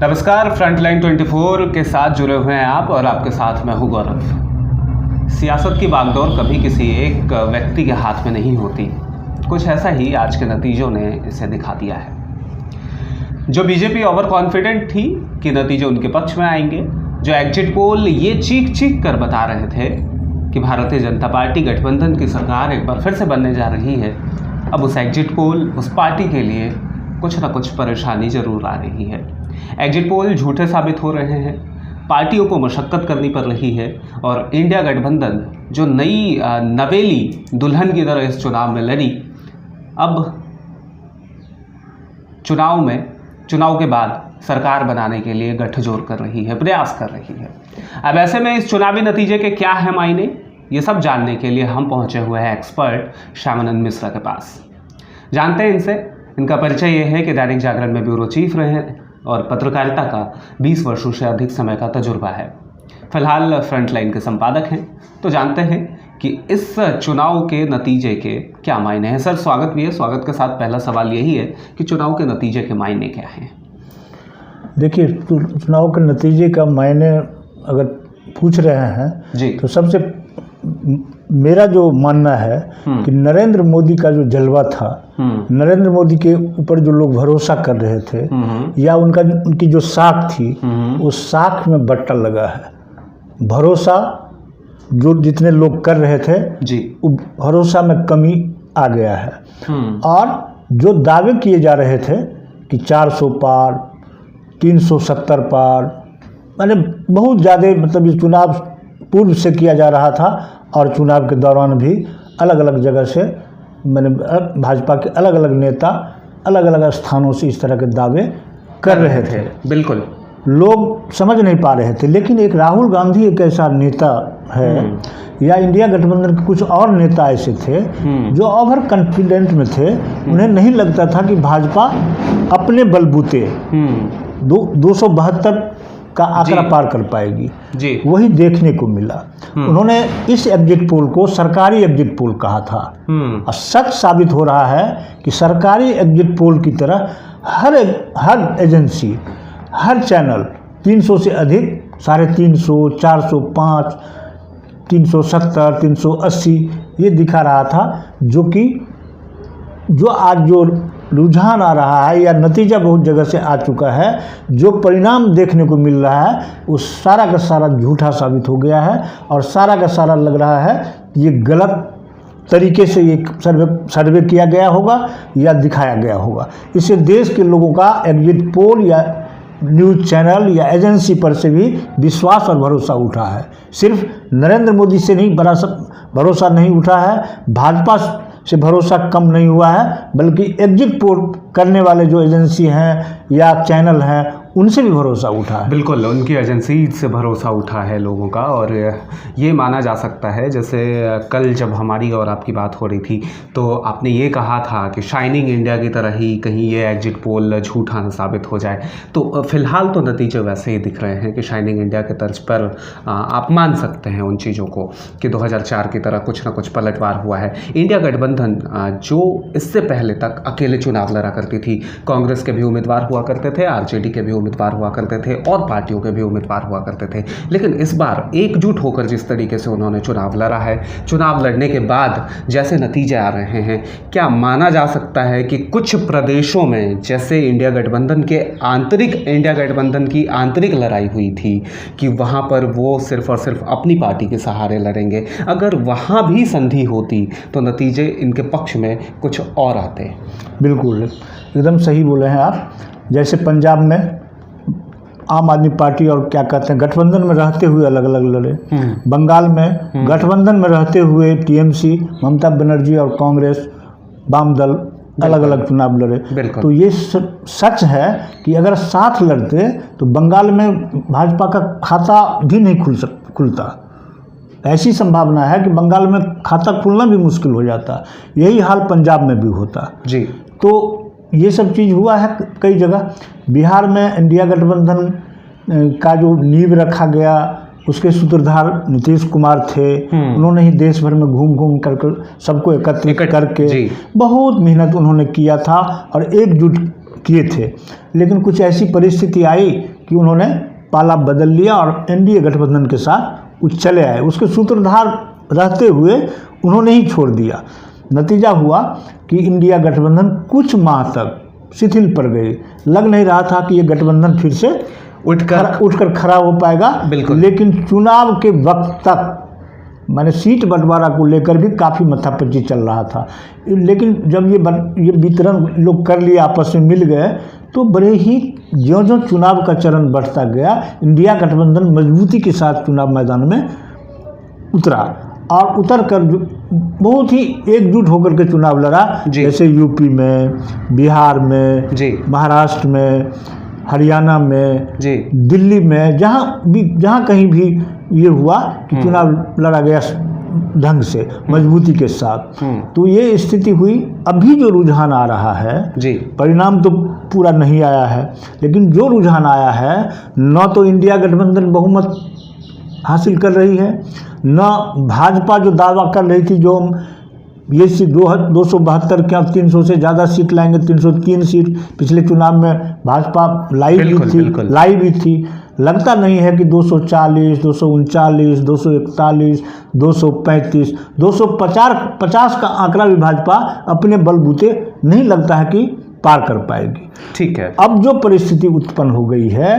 नमस्कार, फ्रंटलाइन 24 के साथ जुड़े हुए हैं आप और आपके साथ मैं हूं गौरव। सियासत की बागडोर कभी किसी एक व्यक्ति के हाथ में नहीं होती। कुछ ऐसा ही आज के नतीजों ने इसे दिखा दिया है। जो बीजेपी ओवर कॉन्फिडेंट थी कि नतीजे उनके पक्ष में आएंगे, जो एग्जिट पोल ये चीख चीख कर बता रहे थे कि भारतीय जनता पार्टी गठबंधन की सरकार एक बार फिर से बनने जा रही है, अब उस एग्जिट पोल उस पार्टी के लिए कुछ ना कुछ परेशानी जरूर आ रही है। एग्जिट पोल झूठे साबित हो रहे हैं, पार्टियों को मशक्कत करनी पड़ रही है और इंडिया गठबंधन जो नई नवेली दुल्हन की तरह इस चुनाव में लड़ी, अब चुनाव के बाद सरकार बनाने के लिए गठजोड़ कर रही है, प्रयास कर रही है। अब ऐसे में इस चुनावी नतीजे के क्या है मायने, ये सब जानने के लिए हम पहुंचे हुए हैं एक्सपर्ट श्यामानंद मिश्रा के पास। जानते हैं इनसे। इनका परिचय ये है कि दैनिक जागरण में ब्यूरो चीफ रहे हैं और पत्रकारिता का 20 वर्षों से अधिक समय का तजुर्बा है। फिलहाल फ्रंटलाइन के संपादक हैं। तो जानते हैं कि इस चुनाव के नतीजे के क्या मायने हैं। सर, स्वागत भी है। स्वागत के साथ पहला सवाल यही है कि चुनाव के नतीजे के मायने क्या हैं? देखिए, चुनाव के नतीजे का मायने अगर पूछ रहे हैं जी, तो सबसे मेरा जो मानना है कि नरेंद्र मोदी का जो जलवा था, नरेंद्र मोदी के ऊपर जो लोग भरोसा कर रहे थे या उनकी जो साख थी, उस साख में बट्टा लगा है। भरोसा जो जितने लोग कर रहे थे जी, भरोसा में कमी आ गया है। और जो दावे किए जा रहे थे कि 400 पार, 370 पार, मैंने बहुत ज़्यादा, मतलब ये चुनाव पूर्व से किया जा रहा था और चुनाव के दौरान भी अलग अलग जगह से मैंने भाजपा के अलग अलग नेता अलग अलग स्थानों से इस तरह के दावे कर रहे थे। बिल्कुल, लोग समझ नहीं पा रहे थे। लेकिन एक राहुल गांधी एक ऐसा नेता है या इंडिया गठबंधन के कुछ और नेता ऐसे थे जो ओवर कॉन्फिडेंट में थे। उन्हें नहीं लगता था कि भाजपा अपने बलबूते 272 का आंकड़ा पार कर पाएगी जी। वही देखने को मिला। उन्होंने इस एग्जिट पोल को सरकारी एग्जिट पोल कहा था और सच साबित हो रहा है कि सरकारी एग्जिट पोल की तरह हर एजेंसी, हर चैनल 300 से अधिक, 350, 405, 370, 380 ये दिखा रहा था। जो आज जो रुझान आ रहा है या नतीजा बहुत जगह से आ चुका है, जो परिणाम देखने को मिल रहा है, वो सारा का सारा झूठा साबित हो गया है और सारा का सारा लग रहा है ये गलत तरीके से ये सर्वे किया गया होगा या दिखाया गया होगा। इससे देश के लोगों का एग्जिट पोल या न्यूज़ चैनल या एजेंसी पर से भी विश्वास और भरोसा उठा है। सिर्फ नरेंद्र मोदी से नहीं भरोसा नहीं उठा है, भाजपा से भरोसा कम नहीं हुआ है, बल्कि एग्जिट पोल करने वाले जो एजेंसी हैं या चैनल हैं उनसे भी भरोसा उठा है। बिल्कुल, उनकी एजेंसी से भरोसा उठा है लोगों का। और ये माना जा सकता है, जैसे कल जब हमारी और आपकी बात हो रही थी तो आपने ये कहा था कि शाइनिंग इंडिया की तरह ही कहीं ये एग्जिट पोल झूठा न साबित हो जाए। तो फिलहाल तो नतीजे वैसे ही दिख रहे हैं कि शाइनिंग इंडिया के तर्ज पर आप मान सकते हैं उन चीज़ों को कि 2004 की तरह कुछ ना कुछ पलटवार हुआ है। इंडिया गठबंधन जो इससे पहले तक अकेले चुनाव लड़ा करती थी, कांग्रेस के भी उम्मीदवार हुआ करते थे, आरजेडी के भी उम्मीदवार हुआ करते थे और पार्टियों के भी उम्मीदवार हुआ करते थे, लेकिन इस बार एकजुट होकर जिस तरीके से उन्होंने चुनाव लड़ा है, चुनाव लड़ने के बाद जैसे नतीजे आ रहे हैं, क्या माना जा सकता है कि कुछ प्रदेशों में जैसे इंडिया गठबंधन की आंतरिक लड़ाई हुई थी कि वहाँ पर वो सिर्फ और सिर्फ अपनी पार्टी के सहारे लड़ेंगे, अगर वहाँ भी संधि होती तो नतीजे इनके पक्ष में कुछ और आते? बिल्कुल, एकदम सही बोले हैं आप। जैसे पंजाब में आम आदमी पार्टी और क्या कहते हैं गठबंधन में रहते हुए अलग अलग लड़े, बंगाल में गठबंधन में रहते हुए टीएमसी, ममता बनर्जी और कांग्रेस, वाम दल अलग अलग चुनाव लड़े। तो ये सच है कि अगर साथ लड़ते तो बंगाल में भाजपा का खाता भी नहीं खुलता। ऐसी संभावना है कि बंगाल में खाता खुलना भी मुश्किल हो जाता। यही हाल पंजाब में भी होता जी। तो ये सब चीज़ हुआ है कई जगह। बिहार में इंडिया गठबंधन का जो नींव रखा गया, उसके सूत्रधार नीतीश कुमार थे। उन्होंने ही देश भर में घूम घूम कर सबको एकत्रित करके बहुत मेहनत उन्होंने किया था और एकजुट किए थे, लेकिन कुछ ऐसी परिस्थिति आई कि उन्होंने पाला बदल लिया और एनडीए गठबंधन के साथ वो चले आए। उसके सूत्रधार रहते हुए उन्होंने ही छोड़ दिया। नतीजा हुआ कि इंडिया गठबंधन कुछ माह तक शिथिल पड़ गई। लग नहीं रहा था कि ये गठबंधन फिर से उठकर खड़ा हो पाएगा। लेकिन चुनाव के वक्त तक मैंने सीट बंटवारा को लेकर भी काफ़ी माथापच्ची चल रहा था। लेकिन जब ये वितरण लोग कर लिए, आपस में मिल गए, तो बड़े ही ज्यों-ज्यों चुनाव का चरण बढ़ता गया, इंडिया गठबंधन मजबूती के साथ चुनाव मैदान में उतरा और उतर कर बहुत ही एकजुट होकर के चुनाव लड़ा। जैसे यूपी में, बिहार में, महाराष्ट्र में, हरियाणा में, दिल्ली में, जहाँ कहीं भी ये हुआ कि चुनाव लड़ा गया ढंग से, मजबूती के साथ। तो ये स्थिति हुई। अभी जो रुझान आ रहा है, परिणाम तो पूरा नहीं आया है, लेकिन जो रुझान आया है, न तो इंडिया गठबंधन बहुमत हासिल कर रही है, न भाजपा जो दावा कर रही थी जो ये 272 क्या 300 से ज़्यादा सीट लाएंगे, 303 सीट पिछले चुनाव में भाजपा लाई भी थी। लगता नहीं है कि 240, 239, 241, 235, 250 का आंकड़ा भी भाजपा अपने बलबूते नहीं लगता है कि पार कर पाएगी। ठीक है। अब जो परिस्थिति उत्पन्न हो गई है,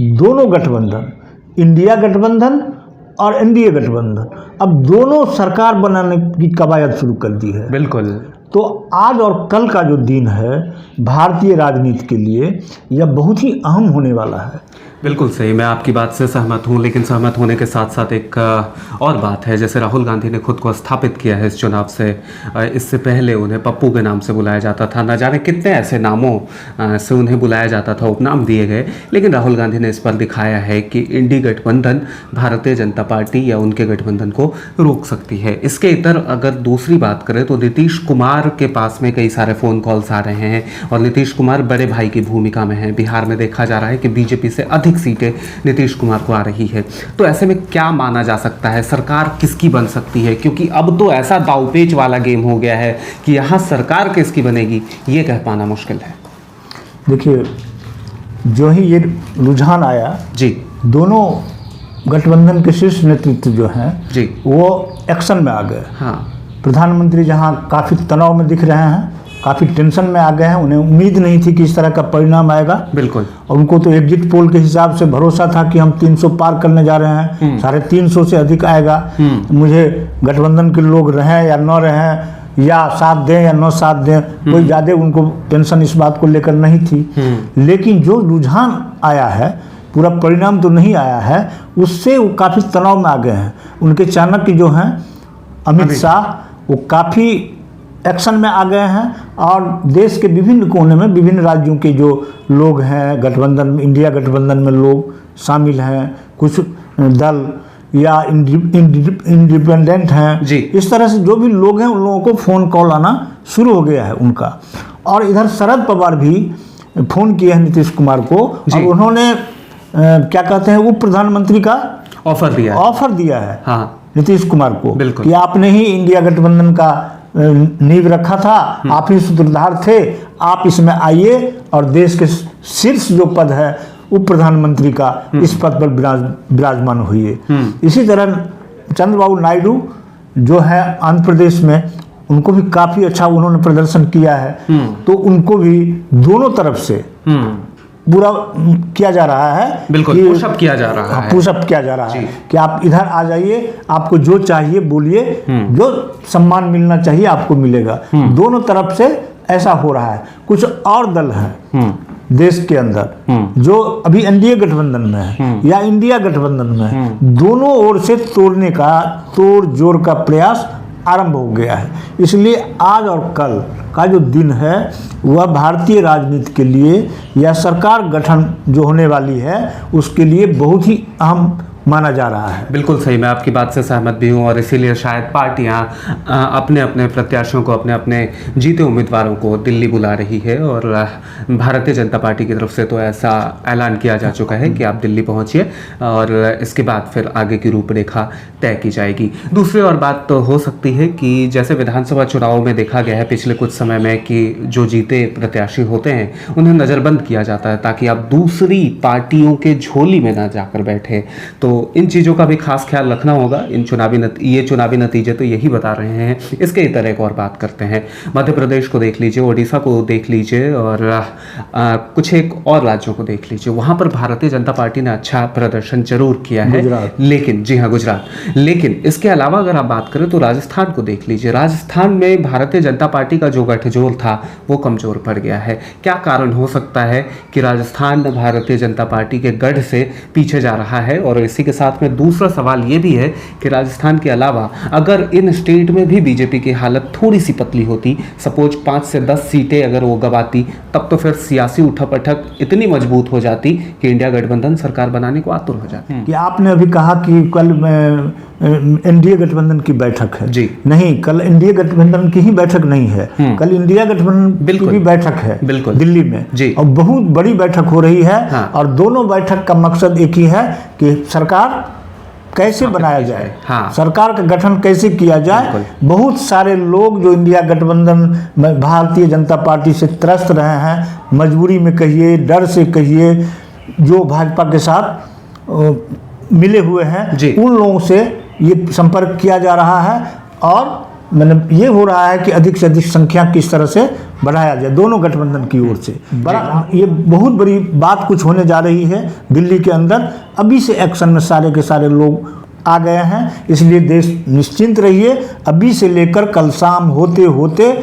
दोनों गठबंधन, इंडिया गठबंधन और एनडीए गठबंधन, अब दोनों सरकार बनाने की कवायद शुरू कर दी है। बिल्कुल। तो आज और कल का जो दिन है भारतीय राजनीति के लिए, यह बहुत ही अहम होने वाला है। बिल्कुल सही, मैं आपकी बात से सहमत हूँ, लेकिन सहमत होने के साथ साथ एक और बात है। जैसे राहुल गांधी ने खुद को स्थापित किया है इस चुनाव से, इससे पहले उन्हें पप्पू के नाम से बुलाया जाता था, न जाने कितने ऐसे नामों से उन्हें बुलाया जाता था, उपनाम दिए गए, लेकिन राहुल गांधी ने इस पर दिखाया है कि इंडी गठबंधन भारतीय जनता पार्टी या उनके गठबंधन को रोक सकती है। इसके इतर अगर दूसरी बात करें तो नीतीश कुमार के पास में कई सारे फ़ोन कॉल्स आ रहे हैं और नीतीश कुमार बड़े भाई की भूमिका में हैं। बिहार में देखा जा रहा है कि बीजेपी से अधिक सीटें नीतीश कुमार को आ रही है। तो ऐसे में क्या माना जा सकता है, सरकार किसकी बन सकती है? क्योंकि अब तो ऐसा दावपेच वाला गेम हो गया है कि यहाँ सरकार किसकी बनेगी ये कह पाना मुश्किल है। देखिए, जो ही ये रुझान आया, दोनों गठबंधन के शीर्ष नेतृत्व जो हैं वो एक्शन में आ गए। प्रधानमंत्री जहाँ काफ़ी तनाव में दिख रहे हैं, काफ़ी टेंशन में आ गए हैं, उन्हें उम्मीद नहीं थी कि इस तरह का परिणाम आएगा। बिल्कुल। और उनको तो एग्जिट पोल के हिसाब से भरोसा था कि हम 300 पार करने जा रहे हैं, 350 से अधिक आएगा। मुझे गठबंधन के लोग रहें या न रहें, या साथ दें या न साथ दें, कोई ज़्यादा उनको टेंशन इस बात को लेकर नहीं थी। लेकिन जो रुझान आया है, पूरा परिणाम तो नहीं आया है, उससे वो काफ़ी तनाव में आ गए हैं। उनके चाणक्य जो हैं अमित शाह, वो काफ़ी एक्शन में आ गए हैं और देश के विभिन्न कोने में विभिन्न राज्यों के जो लोग हैं गठबंधन, इंडिया गठबंधन में लोग शामिल हैं, कुछ दल या इंडिपेंडेंट हैं, इस तरह से जो भी लोग हैं उन लोगों को फ़ोन कॉल आना शुरू हो गया है उनका। और इधर शरद पवार भी फ़ोन किए हैं नीतीश कुमार को और उन्होंने क्या कहते हैं उप प्रधानमंत्री का ऑफर दिया है नीतीश कुमार को कि आपने ही इंडिया गठबंधन का नींव रखा था, आप ही सूत्रधार थे, आप इसमें आइए और देश के शीर्ष जो पद है उप प्रधानमंत्री का, इस पद पर विराजमान हुई। इसी तरह चंद्रबाबू नायडू जो है आंध्र प्रदेश में, उनको भी काफ़ी अच्छा उन्होंने प्रदर्शन किया है। तो उनको भी दोनों तरफ से पूरा किया जा रहा है, बिल्कुल पुशअप किया जा रहा है, पुशअप किया जा रहा है कि आप इधर आ जाइए, आपको जो चाहिए बोलिए, जो सम्मान मिलना चाहिए आपको मिलेगा। दोनों तरफ से ऐसा हो रहा है। कुछ और दल हैं देश के अंदर जो अभी एनडीए गठबंधन में है या इंडिया गठबंधन में है, दोनों ओर से तोड़ने का तोड़ जोड़ का प्रयास आरंभ हो गया है। इसलिए आज और कल का जो दिन है वह भारतीय राजनीति के लिए या सरकार गठन जो होने वाली है उसके लिए बहुत ही अहम माना जा रहा है। बिल्कुल सही, मैं आपकी बात से सहमत भी हूँ और इसीलिए शायद पार्टियाँ अपने अपने प्रत्याशियों को, अपने अपने जीते उम्मीदवारों को दिल्ली बुला रही है और भारतीय जनता पार्टी की तरफ से तो ऐसा ऐलान किया जा चुका है कि आप दिल्ली पहुँचिए और इसके बाद फिर आगे की रूपरेखा तय की जाएगी। दूसरी और बात तो हो सकती है कि जैसे विधानसभा चुनाव में देखा गया है पिछले कुछ समय में कि जो जीते प्रत्याशी होते हैं उन्हें नज़रबंद किया जाता है ताकि आप दूसरी पार्टियों के झोली में ना जाकर बैठे। तो इन चीज़ों का भी खास ख्याल रखना होगा। ये चुनावी नतीजे तो यही बता रहे हैं। इसके ही तरह एक और बात करते हैं, मध्य प्रदेश को देख लीजिए, ओडिशा को देख लीजिए और कुछ एक और राज्यों को देख लीजिए। वहाँ पर भारतीय जनता पार्टी ने अच्छा प्रदर्शन जरूर किया है, लेकिन जी हाँ गुजरात, लेकिन इसके अलावा अगर आप बात करें तो राजस्थान को देख लीजिए। राजस्थान में भारतीय जनता पार्टी का जो गठजोड़ था वो कमजोर पड़ गया है। क्या कारण हो सकता है कि राजस्थान भारतीय जनता पार्टी के गढ़ से पीछे जा रहा है? और इसी के साथ में दूसरा सवाल ये भी है कि राजस्थान के अलावा अगर इन स्टेट में भी बीजेपी की हालत थोड़ी सी पतली होती, सपोज 5 से 10 सीटें अगर वो गवाती, तब तो फिर सियासी उठापटक इतनी मजबूत हो जाती कि इंडिया गठबंधन सरकार बनाने को आतुर हो जाती। कि आपने अभी कहा कि कल एनडीए गठबंधन की बैठक है जी, नहीं, कल एनडीए गठबंधन की ही बैठक नहीं है, कल इंडिया गठबंधन की भी बैठक है बिल्कुल दिल्ली में जी, और बहुत बड़ी बैठक हो रही है। हाँ। और दोनों बैठक का मकसद एक ही है कि सरकार कैसे बनाया जाए, हाँ। सरकार का गठन कैसे किया जाए। बहुत सारे लोग जो इंडिया गठबंधन में भारतीय जनता पार्टी से त्रस्त रहे हैं, मजबूरी में कहिए, डर से कहिए, जो भाजपा के साथ मिले हुए हैं, उन लोगों से ये संपर्क किया जा रहा है और मतलब ये हो रहा है कि अधिक से अधिक संख्या किस तरह से बढ़ाया जाए दोनों गठबंधन की ओर से। बड़ा ये बहुत बड़ी बात कुछ होने जा रही है दिल्ली के अंदर। अभी से एक्शन में सारे के सारे लोग आ गए हैं, इसलिए देश निश्चिंत रहिए। अभी से लेकर कल शाम होते होते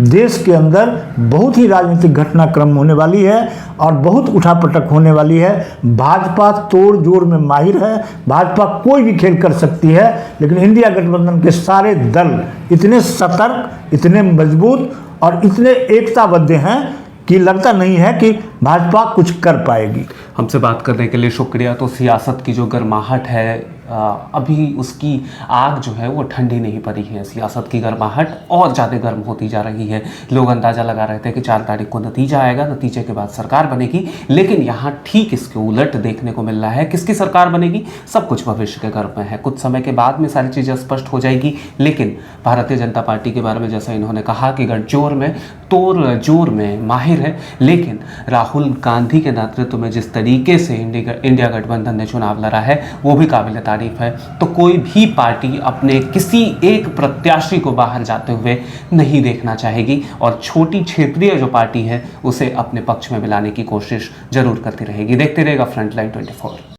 देश के अंदर बहुत ही राजनीतिक घटनाक्रम होने वाली है और बहुत उठापटक होने वाली है। भाजपा तोड़ जोड़ में माहिर है, भाजपा कोई भी खेल कर सकती है, लेकिन इंडिया गठबंधन के सारे दल इतने सतर्क, इतने मजबूत और इतने एकताबद्ध हैं कि लगता नहीं है कि भाजपा कुछ कर पाएगी। हमसे बात करने के लिए शुक्रिया। तो सियासत की जो गर्माहट है अभी उसकी आग जो है वो ठंडी नहीं पड़ी है। सियासत की गर्माहट और ज़्यादा गर्म होती जा रही है। लोग अंदाज़ा लगा रहे थे कि 4 तारीख को नतीजा आएगा, नतीजे के बाद सरकार बनेगी, लेकिन यहाँ ठीक इसके उलट देखने को मिल रहा है। किसकी सरकार बनेगी सब कुछ भविष्य के गर्भ में है, कुछ समय के बाद में सारी चीज़ें स्पष्ट हो जाएगी। लेकिन भारतीय जनता पार्टी के बारे में जैसा इन्होंने कहा कि गठजोड़ में तोड़ जोड़ में माहिर है, लेकिन राहुल गांधी के नेतृत्व में जिस तरीके से इंडिया गठबंधन ने चुनाव लड़ा है वो भी काबिल तारीफ है। तो कोई भी पार्टी अपने किसी एक प्रत्याशी को बाहर जाते हुए नहीं देखना चाहेगी और छोटी क्षेत्रीय जो पार्टी है उसे अपने पक्ष में मिलाने की कोशिश जरूर करती रहेगी। देखते रहेगा फ्रंटलाइन 24।